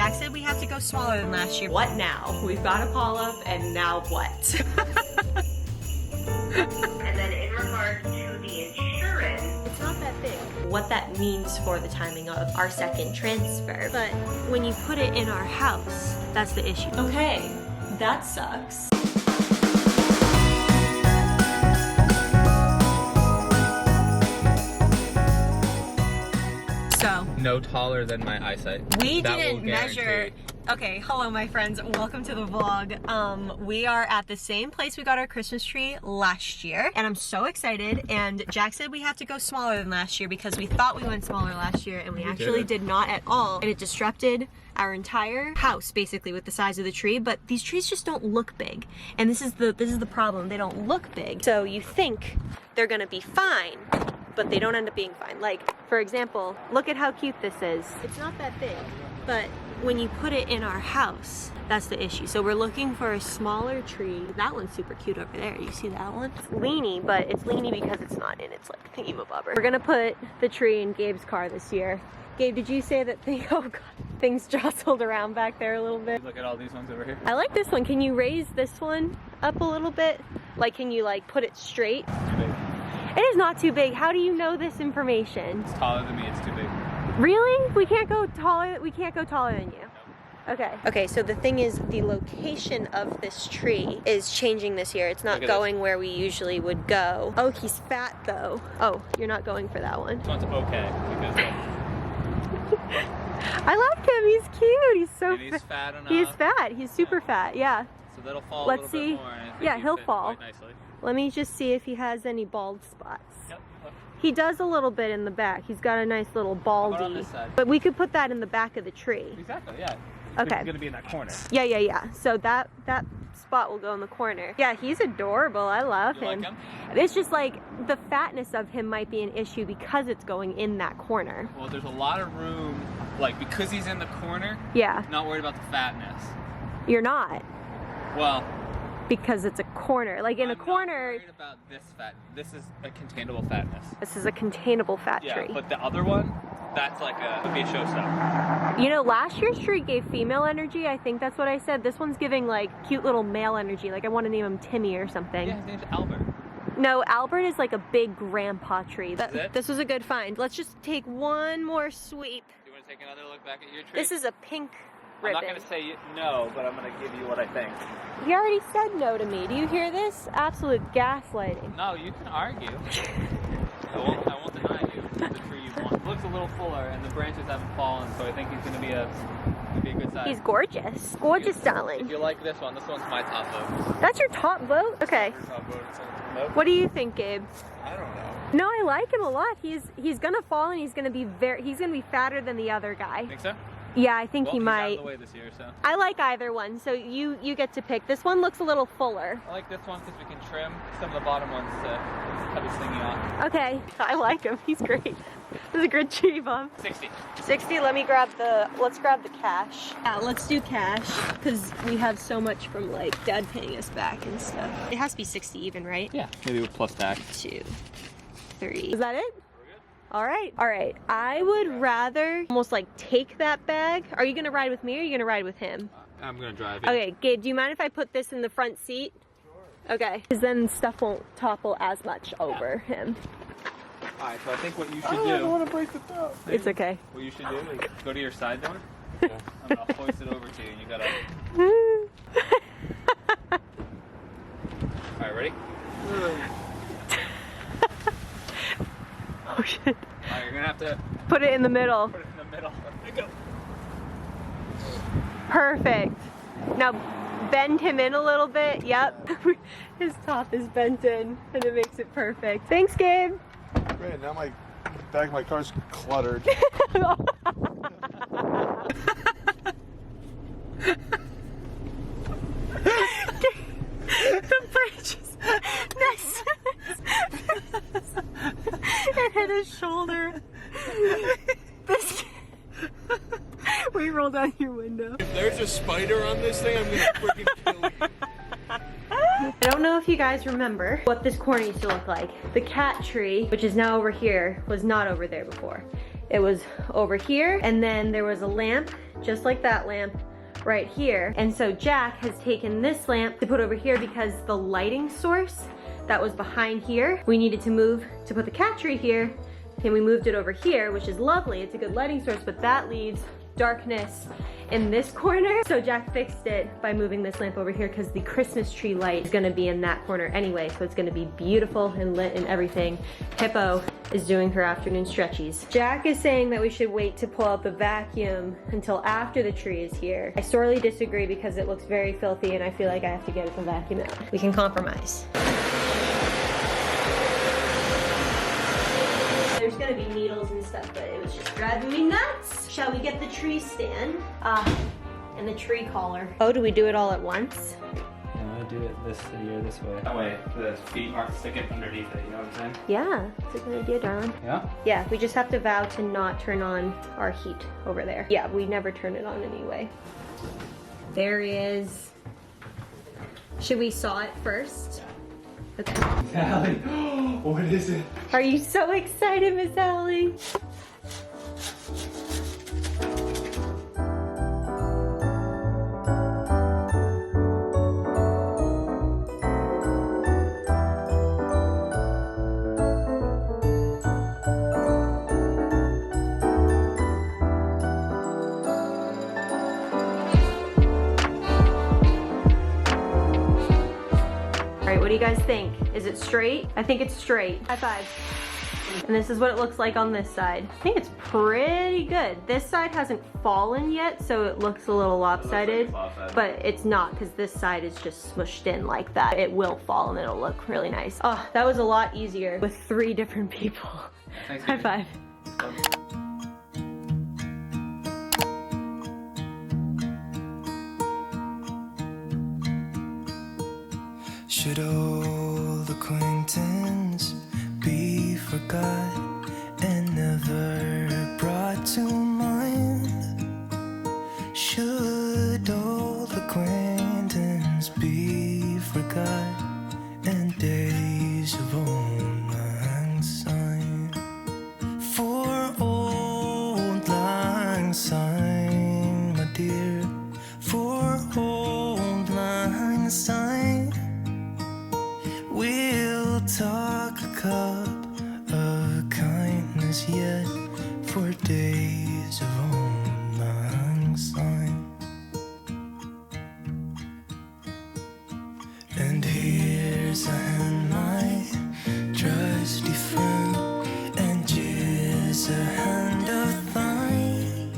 Jack said we have to go smaller than last year. What now? We've got a polyp, and now what? And then in regards to the insurance, It's not that big. What that means for the timing of our second transfer. But when you put it in our house, that's the issue. Okay, that sucks. So No taller than my eyesight. we That will didn't measure. guarantee. Okay, hello my friends, welcome to the vlog. We are at the same place we got our Christmas tree last year, and I'm so excited. And Jack said we have to go smaller than last year because we thought we went smaller last year, and we actually did not at all. And it disrupted our entire house basically with the size of the tree. But these trees just don't look big, and this is the problem. They don't look big, so you think they're gonna be fine, but they don't end up being fine. Like, for example, look at how cute this is. It's not that big, but when you put it in our house, that's the issue. So we're looking for a smaller tree. That one's super cute over there. You see that one? It's leany, but it's leany because it's not in its like thingy-mabobber. We're gonna put the tree in Gabe's car this year. Gabe, did you say that oh God, things jostled around back there a little bit? Look at all these ones over here. I like this one. Can you raise this one up a little bit? Like, can you like put it straight? It's too big. It is not too big. How do you know this information? It's taller than me, it's too big. Really? We can't go taller than you. Okay. Okay, so the thing is, the location of this tree is changing this year. It's not going where we usually would go. Oh, he's fat though. Oh, you're not going for that one. This one's okay because I like him. He's cute. He's so and he's fat enough. He's fat. He's super fat. Yeah. So that'll fall Let's a little see. bit more. And I think Yeah, he he'll fit fall. quite nicely. Let me just see if he has any bald spots. Yep. He does a little bit in the back. He's got a nice little about on baldy. this side? But we could put that in the back of the tree. Exactly, yeah. Okay. It's gonna be in that corner. Yeah. So that spot will go in the corner. Yeah, he's adorable. I love You him. like him? It's just like the fatness of him might be an issue because it's going in that corner. Well, there's a lot of room, like because he's in the corner, Yeah, not worried about the fatness. you're not, Well, because it's a corner. Like in I'm a corner, not worried about this fat. This is a containable fatness. this is a containable fat Yeah, tree. but the other one, that's like could be a showstopper. You know, last year's tree gave female energy. I think that's what I said. This one's giving like cute little male energy. Like I want to name him Timmy or something. Yeah, his name's Albert. No, Albert is like a big grandpa tree. it? This was a good find. Let's just take one more sweep. Do you want to take another look back at your tree? This is a pink I'm ribbon. not going to say no, but I'm going to give you what I think. He already said no to me. Do you hear this? Absolute gaslighting. No, you can argue. I won't deny you the tree you want. It looks a little fuller, and the branches haven't fallen, so I think he's going to be a good size. He's gorgeous. Gorgeous, If darling. you like this one's my top vote. That's your top vote? Okay. Your top vote. Nope. What do you think, Gabe? I don't know. No, I like him a lot. He's gonna fall and he's gonna be fatter than the other guy. Think so? Yeah, I think Well, he he's might. out of the way this year, so. I like either one, so you get to pick. This one looks a little fuller. I like this one because we can trim some of the bottom ones to have it slingy on. Okay, I like him. He's great. This is a good tree bump. 60. 60. Let's grab the cash. Yeah, let's do cash because we have so much from like Dad paying us back and stuff. It has to be 60 even, right? Yeah, maybe with plus tax. 2, 3. Is that it? All right. I would rather almost like take that bag. Are you gonna ride with me or are you gonna ride with him? I'm gonna drive. Yeah. Okay, Gabe, do you mind if I put this in the front seat? Sure. Okay, because then stuff won't topple as much over him. All right, so I think what you should do. I don't want to break the top. It's okay. What you should do is go to your side door. Yeah. I'm gonna hoist it over to you, and you gotta. All right, ready? Oh shit. All right, you're gonna have to Put it in the middle. put it in the middle. There you go. Perfect. Now bend him in a little bit. Yep. His top is bent in and it makes it perfect. Thanks, Gabe. Man, now my back of my car's cluttered. The bridge is next to this. It hit his shoulder. This. We rolled down your window. If there's a spider on this thing, I'm gonna freaking kill you. I don't know if you guys remember what this corner used to look like. The cat tree, which is now over here, was not over there before. It was over here, and then there was a lamp just like that lamp right here. And so Jack has taken this lamp to put over here because the lighting source that was behind here, we needed to move to put the cat tree here, and we moved it over here, which is lovely. It's a good lighting source, but that leaves darkness in this corner. So Jack fixed it by moving this lamp over here because the Christmas tree light is gonna be in that corner anyway, so it's gonna be beautiful and lit and everything. Hippo is doing her afternoon stretchies. Jack is saying that we should wait to pull out the vacuum until after the tree is here. I sorely disagree because it looks very filthy and I feel like I have to get the vacuum out. We can compromise. There's gonna be needles and stuff, but it was just driving me nuts. Shall we get the tree stand? And the tree collar. Oh, do we do it all at once? No, do it this way. That way the feet aren't sticking underneath it, you know what I'm saying? Yeah, it's a good idea, darling. Yeah? Yeah, we just have to vow to not turn on our heat over there. Yeah, we never turn it on anyway. There he is. Should we saw it first? Okay. Allie, what is it? Are you so excited, Miss Allie? What do you guys think? Is it straight? I think it's straight. High five. And this is what it looks like on this side. I think it's pretty good. This side hasn't fallen yet, so it looks a little lopsided, but it's not because this side is just smushed in like that. It will fall and it'll look really nice. Oh, that was a lot easier with 3 different people. Thanks, High five. Should old acquaintance be forgot and never brought to mind? Should old acquaintance be forgot and days of old lang syne? For old lang syne, my dear, for old lang syne, we'll talk a cup of kindness yet for days of old lang syne. And here's a hand, my trusty friend, and here's a hand of thine.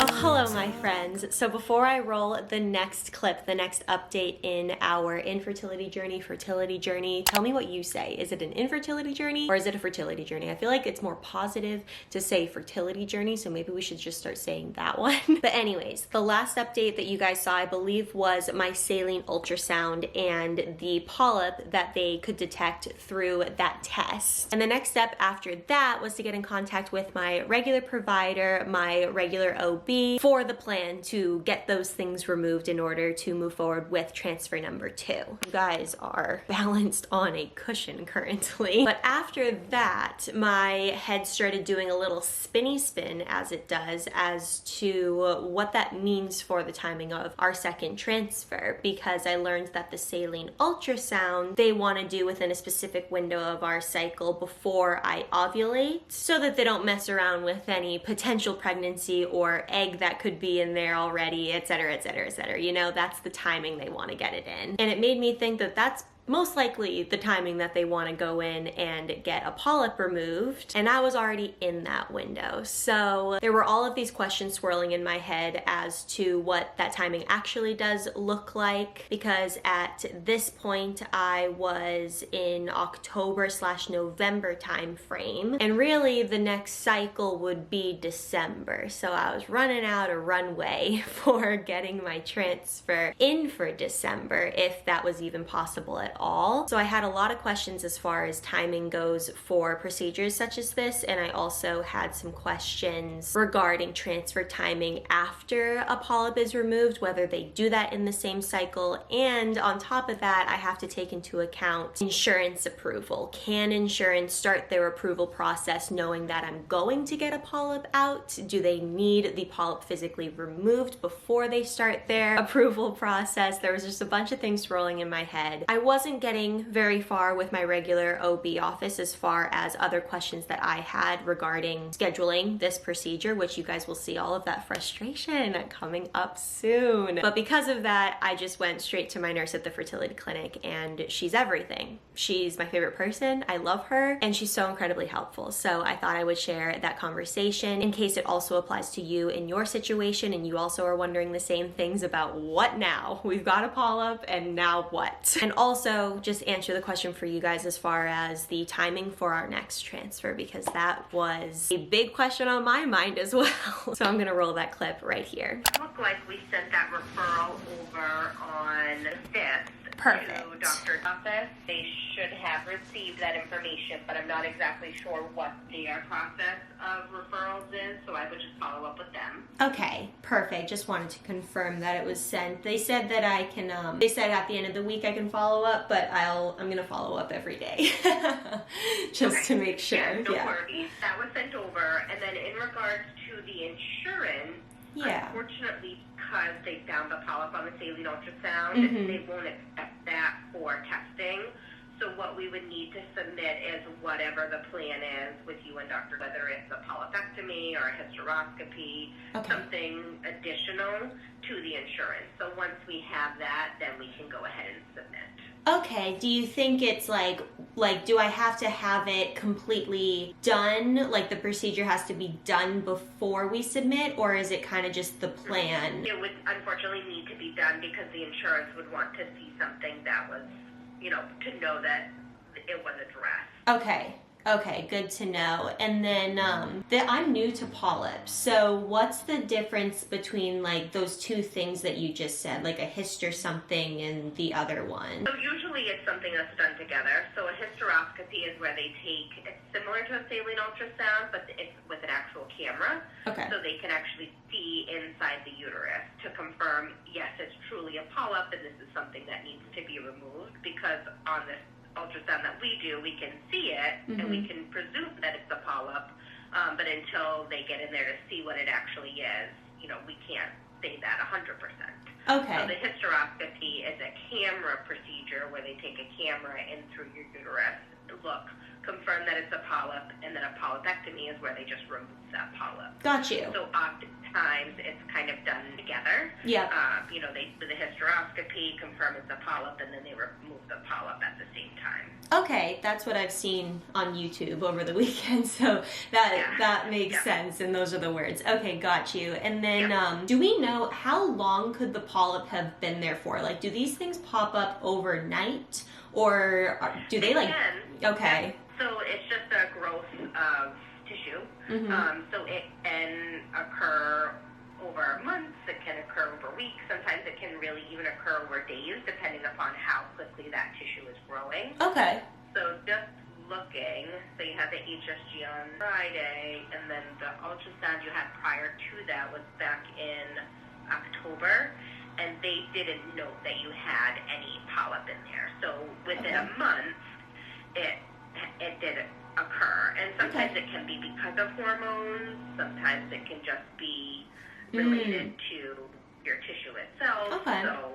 Oh, hello my friends. So before I roll the next clip, the next update in our infertility journey, fertility journey, tell me what you say. Is it an infertility journey or is it a fertility journey? I feel like it's more positive to say fertility journey, so maybe we should just start saying that one. But anyways, the last update that you guys saw, I believe, was my saline ultrasound and the polyp that they could detect through that test. And the next step after that was to get in contact with my regular provider, my regular OB, for the plan to get those things removed in order to move forward with transfer number 2. You guys are balanced on a cushion currently. But after that, my head started doing a little spinny spin, as it does, as to what that means for the timing of our second transfer, because I learned that the saline ultrasound they want to do within a specific window of our cycle before I ovulate, so that they don't mess around with any potential pregnancy or egg that could be in there already, etc., etc., etc. You know, that's the timing they want to get it in. And it made me think that that's most likely the timing that they want to go in and get a polyp removed, and I was already in that window. So there were all of these questions swirling in my head as to what that timing actually does look like, because at this point I was in October/November time frame, and really the next cycle would be December. So I was running out of runway for getting my transfer in for December, if that was even possible at all. So I had a lot of questions as far as timing goes for procedures such as this, and I also had some questions regarding transfer timing after a polyp is removed, whether they do that in the same cycle, and on top of that, I have to take into account insurance approval. Can insurance start their approval process knowing that I'm going to get a polyp out? Do they need the polyp physically removed before they start their approval process? There was just a bunch of things rolling in my head. I wasn't getting very far with my regular OB office as far as other questions that I had regarding scheduling this procedure, which you guys will see all of that frustration coming up soon. But because of that, I just went straight to my nurse at the fertility clinic, and she's everything. She's my favorite person. I love her, and she's so incredibly helpful. So I thought I would share that conversation in case it also applies to you in your situation and you also are wondering the same things about what now? We've got a polyp and now what? And also just answer the question for you guys as far as the timing for our next transfer, because that was a big question on my mind as well. So I'm gonna roll that clip right here. It looked like we sent that referral over on the 5th. Perfect. To doctor's office. They should have received that information, but I'm not exactly sure what their process of referrals is, so I would just follow up with them. Okay, perfect. Just wanted to confirm that it was sent. They said that I can, they said at the end of the week I can follow up, but I'm gonna follow up every day. Just to make sure. Yeah, no worries. That was sent over, and then in regards to the insurance, unfortunately, because they found the polyp on the saline ultrasound, they won't accept that for testing. So what we would need to submit is whatever the plan is with you and doctor, whether it's a polypectomy or a hysteroscopy, something additional to the insurance. So once we have that, then we can go ahead and submit. Okay, do you think it's like do I have to have it completely done? Like the procedure has to be done before we submit, or is it kind of just the plan? It would unfortunately need to be done because the insurance would want to see something that was, to know that it was addressed. Okay, good to know. And then I'm new to polyps, so what's the difference between like those two things that you just said, like a hyster something and the other one? So usually it's something that's done together. So a hysteroscopy is where they take, it's similar to a saline ultrasound, but it's with an actual camera. Okay. So they can actually see inside the uterus to confirm, yes, it's truly a polyp and this is something that needs to be removed, because on this ultrasound that we do, we can see it and we can presume that it's a polyp, but until they get in there to see what it actually is, we can't say that 100%. Okay. So the hysteroscopy is a camera procedure where they take a camera in through your uterus, look, confirm that it's a polyp, and then a polypectomy is where they just remove that polyp. Got you. So oftentimes it's kind of done together. Yeah. They do the hysteroscopy, confirm it's a polyp, and then they remove the polyp at the same time. Okay, that's what I've seen on YouTube over the weekend, so that makes sense, and those are the words. Okay, got you. And then do we know how long could the polyp have been there for? Like, do these things pop up overnight, or do they like... Okay. So it's just a growth of tissue. So it can occur over months, it can occur over weeks, sometimes it can really even occur over days, depending upon how quickly that tissue is growing. Okay. So just looking, so you had the HSG on Friday, and then the ultrasound you had prior to that was back in October, and they didn't note that you had any polyp in there. So within a month, it did occur, and sometimes it can be because of hormones, sometimes it can just be related to your tissue itself. So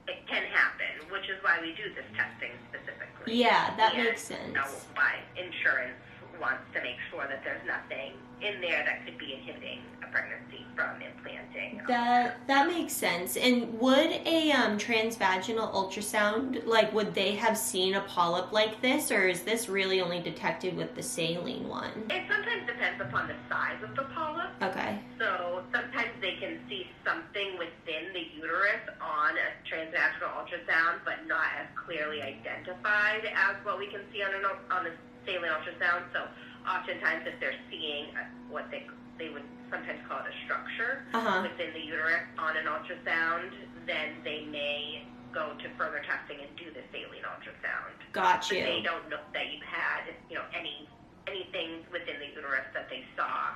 it can happen, which is why we do this testing specifically. Yeah, that makes sense. Why insurance wants to make sure that there's nothing in there that could be inhibiting a pregnancy from implanting. That makes sense. And would a transvaginal ultrasound, like, would they have seen a polyp like this, or is this really only detected with the saline one? It sometimes depends upon the size of the polyp. Okay. So sometimes they can see something within the uterus on a transvaginal ultrasound, but not as clearly identified as what we can see on a saline ultrasound. So oftentimes if they're seeing what they would sometimes call it a structure within the uterus on an ultrasound, then they may go to further testing and do the saline ultrasound. Got But you. they don't know that you've had, anything within the uterus that they saw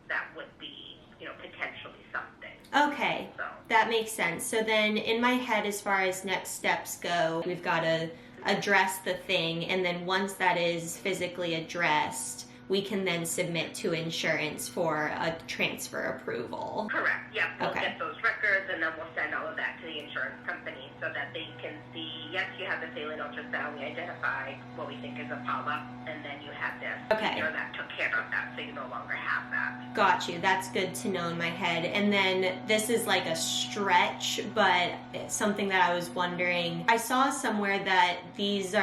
that would be, potentially something. Okay, So. that makes sense. So then in my head, as far as next steps go, we've got to address the thing, and then once that is physically addressed, we can then submit to insurance for a transfer approval. Correct. Yeah, we'll Okay. get those records, and then we'll send all of that to the insurance company so that they can see, yes, you have the saline ultrasound, we identified what we think is a polyp, and then you have this. Okay. That took care of that, so you no longer have that. Got you. That's good to know in my head. And then this is like a stretch, but it's something that I was wondering. I saw somewhere that these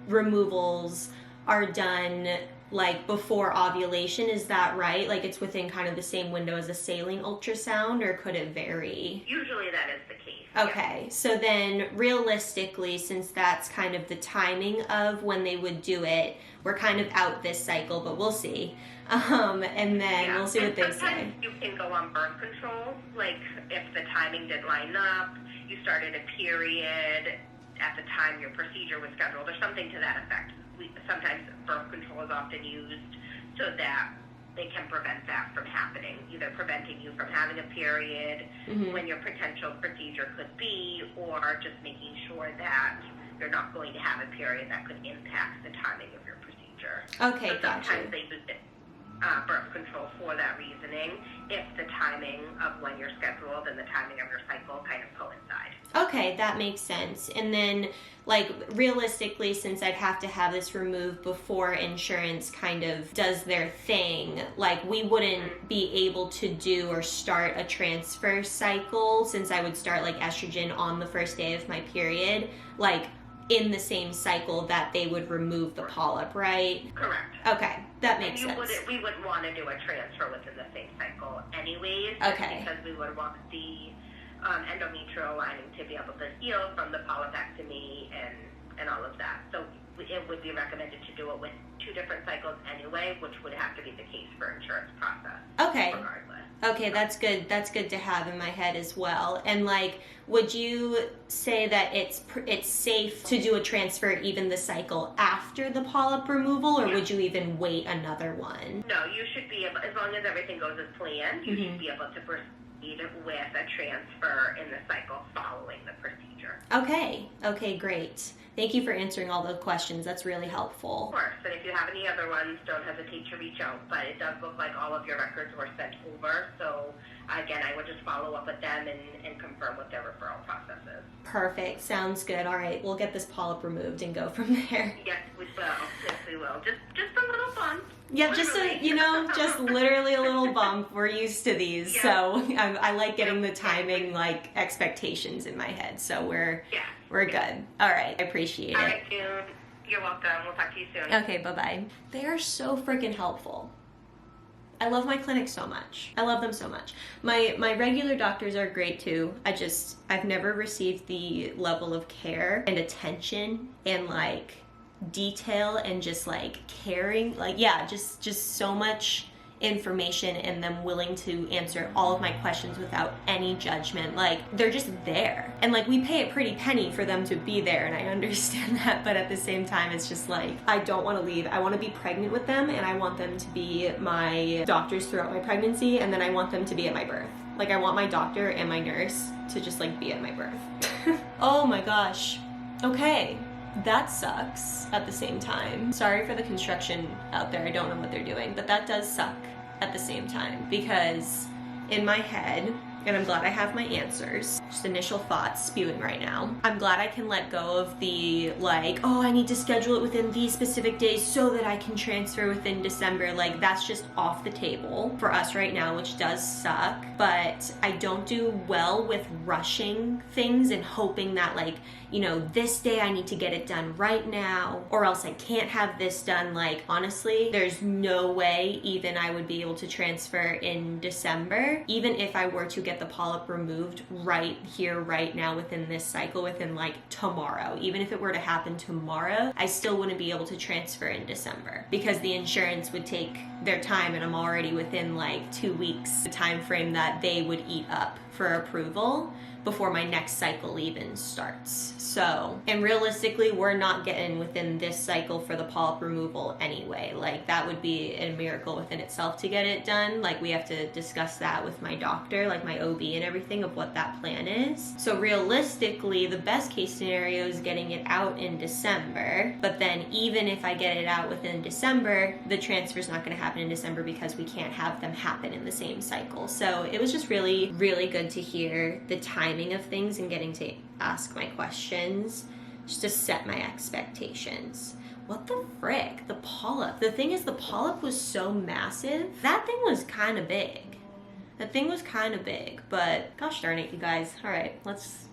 removals are done like before ovulation. Is that right? Like it's within kind of the same window as a saline ultrasound, or could it vary? Usually that is the case. Okay, so then realistically, since that's kind of the timing of when they would do it, we're kind of out this cycle, but we'll see. And then we'll see what they say. Sometimes you can go on birth control, like if the timing didn't line up, you started a period at the time your procedure was scheduled, or something to that effect. Sometimes birth control is often used so that they can prevent that from happening, either preventing you from having a period when your potential procedure could be, or just making sure that you're not going to have a period that could impact the timing of your procedure. Okay, So gotcha. sometimes they use birth control for that reasoning, if the timing of when you're scheduled and the timing of your cycle kind of coincide. Okay, that makes sense. And then, like, realistically, since I'd have to have this removed before insurance kind of does their thing, like, we wouldn't be able to do or start a transfer cycle, since I would start, like, estrogen on the first day of my period, like, in the same cycle that they would remove the polyp, right? Correct. Okay, that makes And sense. we wouldn't want to do a transfer within the same cycle anyways. Okay. Because we would want the endometrial lining to be able to heal from the polypectomy and all of that. So it would be recommended to do it with 2 different cycles anyway, which would have to be the case for insurance process. Okay. Regardless. Okay, that's good. That's good to have in my head as well. And like, would you say that it's safe to do a transfer even the cycle after the polyp removal, or would you even wait another one? No, you should be able, as long as everything goes as planned, you should be able to proceed with a transfer in the cycle following the procedure. Okay, great. Thank you for answering all the questions. That's really helpful. Of course, and if you have any other ones, don't hesitate to reach out. But it does look like all of your records were sent over. So again, I would just follow up with them and confirm what their referral process is. Perfect. Sounds good. All right, we'll get this polyp removed and go from there. Yes, we will. Yes, we will. Just a little bump. Yeah, just just literally a little bump. We're used to these, so I like getting the timing, like, expectations in my head. So we're good. All right, I appreciate it. All right, June. You're welcome. We'll talk to you soon. Okay, bye-bye. They are so freaking helpful. I love my clinic so much. I love them so much. My regular doctors are great too. I've never received the level of care and attention and like detail and just like caring, like just so much information, and them willing to answer all of my questions without any judgment. Like, they're just there, and like, we pay a pretty penny for them to be there, and I understand that, but at the same time, it's just like, I don't want to leave. I want to be pregnant with them, and I want them to be my doctors throughout my pregnancy, and then I want them to be at my birth. Like, I want my doctor and my nurse to just like be at my birth. Oh my gosh. Okay, that sucks at the same time. Sorry for the construction out there. I don't know what they're doing, but that does suck at the same time, because in my head, and I'm glad I have my answers, just initial thoughts spewing right now, I'm glad I can let go of the like, oh, I need to schedule it within these specific days so that I can transfer within December. Like, that's just off the table for us right now, which does suck. But I don't do well with rushing things and hoping that, like, you know, this day I need to get it done right now, or else I can't have this done. Like, honestly, there's no way even I would be able to transfer in December, even if I were to get the polyp removed right here, right now, within this cycle, within like tomorrow. Even if it were to happen tomorrow, I still wouldn't be able to transfer in December, because the insurance would take their time, and I'm already within like 2 weeks, the time frame that they would eat up for approval. before my next cycle even starts. So, and realistically, we're not getting within this cycle for the polyp removal anyway. Like, that would be a miracle within itself to get it done. Like, we have to discuss that with my doctor, like my OB and everything, of what that plan is. So realistically, the best case scenario is getting it out in December. But then even if I get it out within December, the transfer is not going to happen in December because we can't have them happen in the same cycle. So it was just really, really good to hear the timing of things and getting to ask my questions just to set my expectations. What the frick? The polyp. The thing is, the polyp was so massive. That thing was kind of big. That thing was kind of big, but gosh darn it, you guys. All right, let's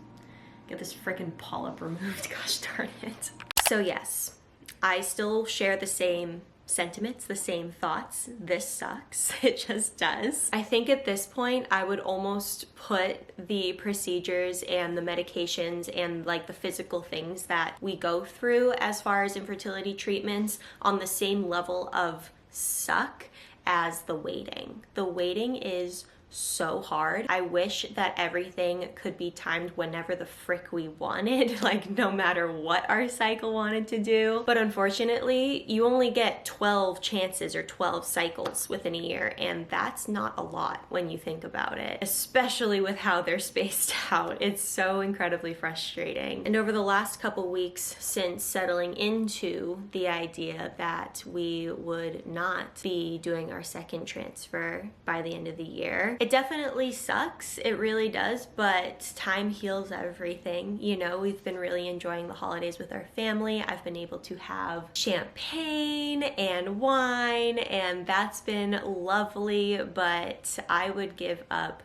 get this freaking polyp removed. Gosh darn it. So yes, I still share the same sentiments, the same thoughts. This sucks. It just does. I think at this point, I would almost put the procedures and the medications and like the physical things that we go through as far as infertility treatments on the same level of suck as the waiting. The waiting is so hard. I wish that everything could be timed whenever the frick we wanted, like no matter what our cycle wanted to do. But unfortunately, you only get 12 chances or 12 cycles within a year, and that's not a lot when you think about it, especially with how they're spaced out. It's so incredibly frustrating. And over the last couple weeks since settling into the idea that we would not be doing our second transfer by the end of the year, it definitely sucks. It really does, but time heals everything. You know, we've been really enjoying the holidays with our family. I've been able to have champagne and wine, and that's been lovely, but I would give up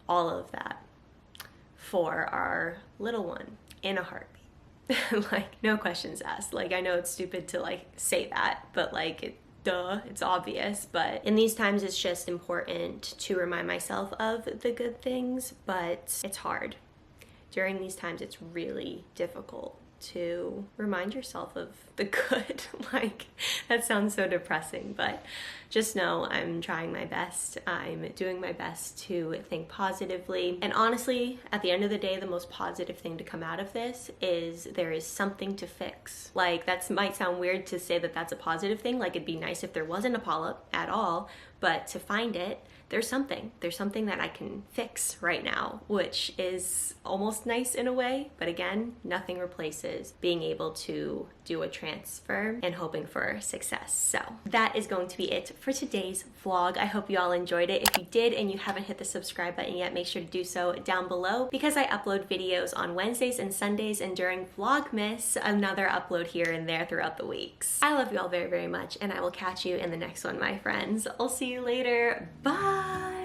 all of that for our little one in a heartbeat. Like, no questions asked. Like, I know it's stupid to like say that, but like, duh, it's obvious. But in these times, it's just important to remind myself of the good things, but it's hard. During these times, it's really difficult to remind yourself of the good. Like, that sounds so depressing, but just know I'm trying my best. I'm doing my best to think positively. And honestly, at the end of the day, the most positive thing to come out of this is there is something to fix. Like, that might sound weird to say that that's a positive thing. Like, it'd be nice if there wasn't a polyp at all, but to find it, there's something that I can fix right now, which is almost nice in a way. But again, nothing replaces being able to do a transfer and hoping for success. So that is going to be it for today's vlog. I hope you all enjoyed it. If you did and you haven't hit the subscribe button yet, make sure to do so down below, because I upload videos on Wednesdays and Sundays, and during Vlogmas, another upload here and there throughout the weeks. I love you all very, very much, and I will catch you in the next one, my friends. I'll see you later. Bye!